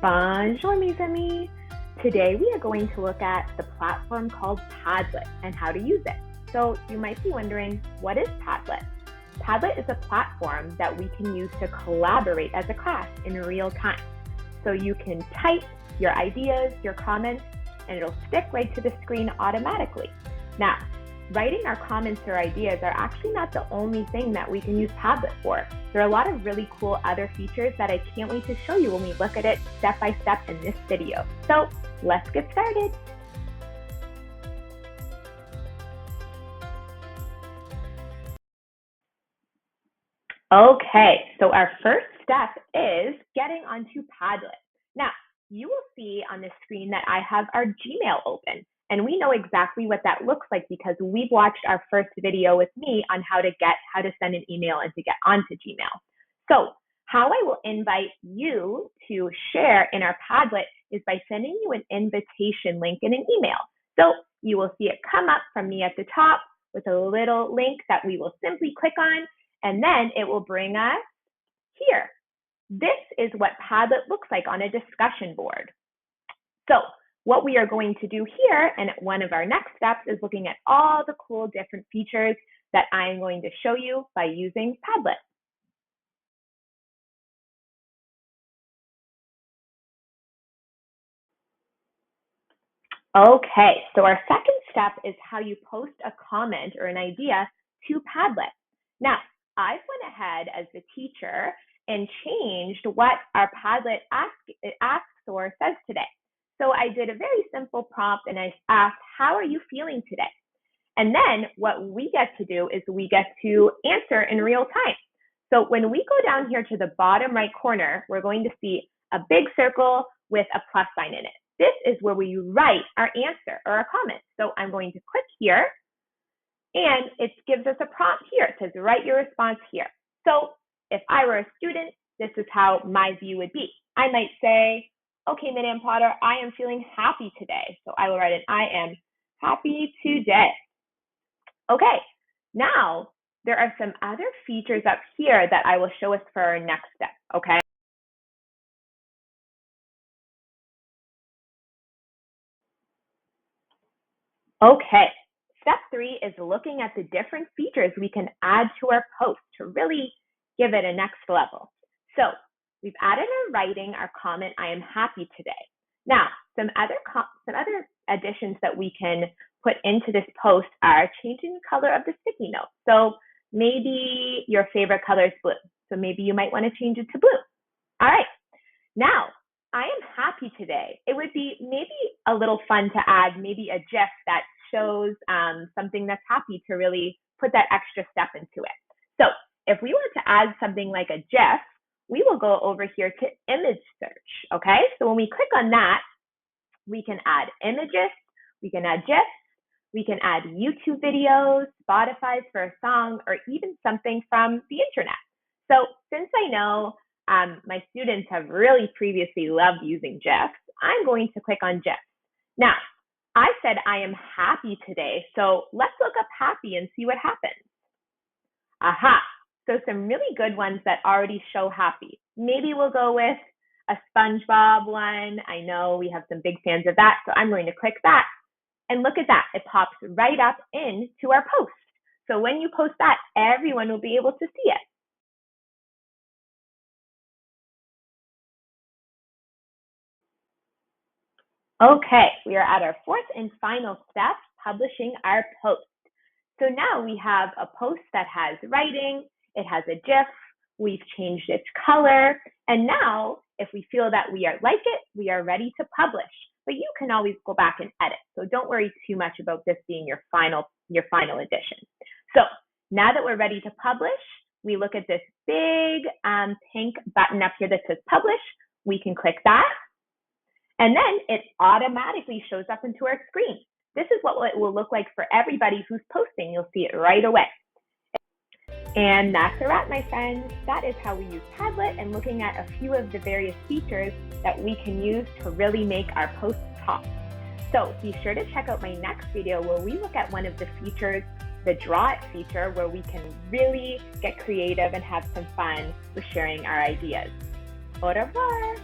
Bonjour, mes amis. Today we are going to look at the platform called Padlet and how to use it. So you might be wondering, what is Padlet? Padlet is a platform that we can use to collaborate as a class in real time. So you can type your ideas, your comments, and it'll stick right to the screen automatically. Now, writing our comments or ideas are actually not the only thing that we can use Padlet for. There are a lot of really cool other features that I can't wait to show you when we look at it step by step in this video. So let's get started. Okay, so our first step is getting onto Padlet. Now, you will see on the screen that I have our Gmail open. And we know exactly what that looks like because we've watched our first video with me on how to send an email and to get onto Gmail. So how I will invite you to share in our Padlet is by sending you an invitation link in an email. So you will see it come up from me at the top with a little link that we will simply click on, and then it will bring us here. This is what Padlet looks like on a discussion board. So what we are going to do here, and one of our next steps, is looking at all the cool different features that I am going to show you by using Padlet. Okay, so our second step is how you post a comment or an idea to Padlet. Now, I went ahead as the teacher and changed what our Padlet asks or says today. So I did a very simple prompt and I asked, how are you feeling today? And then what we get to do is we get to answer in real time. So when we go down here to the bottom right corner, we're going to see a big circle with a plus sign in it. This is where we write our answer or our comment. So I'm going to click here and it gives us a prompt here. It says, write your response here. So if I were a student, this is how my view would be. I might say, okay, Madam Potter, I am feeling happy today. So I will write it, I am happy today. Okay, now there are some other features up here that I will show us for our next step, okay? Okay, step 3 is looking at the different features we can add to our post to really give it a next level. So we've added our writing, our comment, I am happy today. Now, some other additions that we can put into this post are changing the color of the sticky note. So maybe your favorite color is blue. So maybe you might want to change it to blue. All right, now I am happy today. It would be maybe a little fun to add maybe a GIF that shows something that's happy to really put that extra step into it. So if we want to add something like a GIF, we will go over here to image search, okay? So when we click on that, we can add images, we can add GIFs, we can add YouTube videos, Spotify for a song, or even something from the internet. So since I know my students have really previously loved using GIFs, I'm going to click on GIFs. Now, I said I am happy today, so let's look up happy and see what happens. Aha! So some really good ones that already show happy. Maybe we'll go with a SpongeBob one. I know we have some big fans of that, so I'm going to click that. And look at that, it pops right up into our post. So when you post that, everyone will be able to see it. Okay, we are at our fourth and final step, publishing our post. So now we have a post that has writing, it has a GIF, we've changed its color, and now if we feel that we like it, we are ready to publish. But you can always go back and edit, so don't worry too much about this being your final edition. So now that we're ready to publish, we look at this big pink button up here that says publish. We can click that, and then it automatically shows up into our screen. This is what it will look like for everybody who's posting. You'll see it right away. And that's a wrap, my friends. That is how we use Padlet and looking at a few of the various features that we can use to really make our posts pop. So be sure to check out my next video where we look at one of the features, the Draw It feature, where we can really get creative and have some fun with sharing our ideas. Au revoir.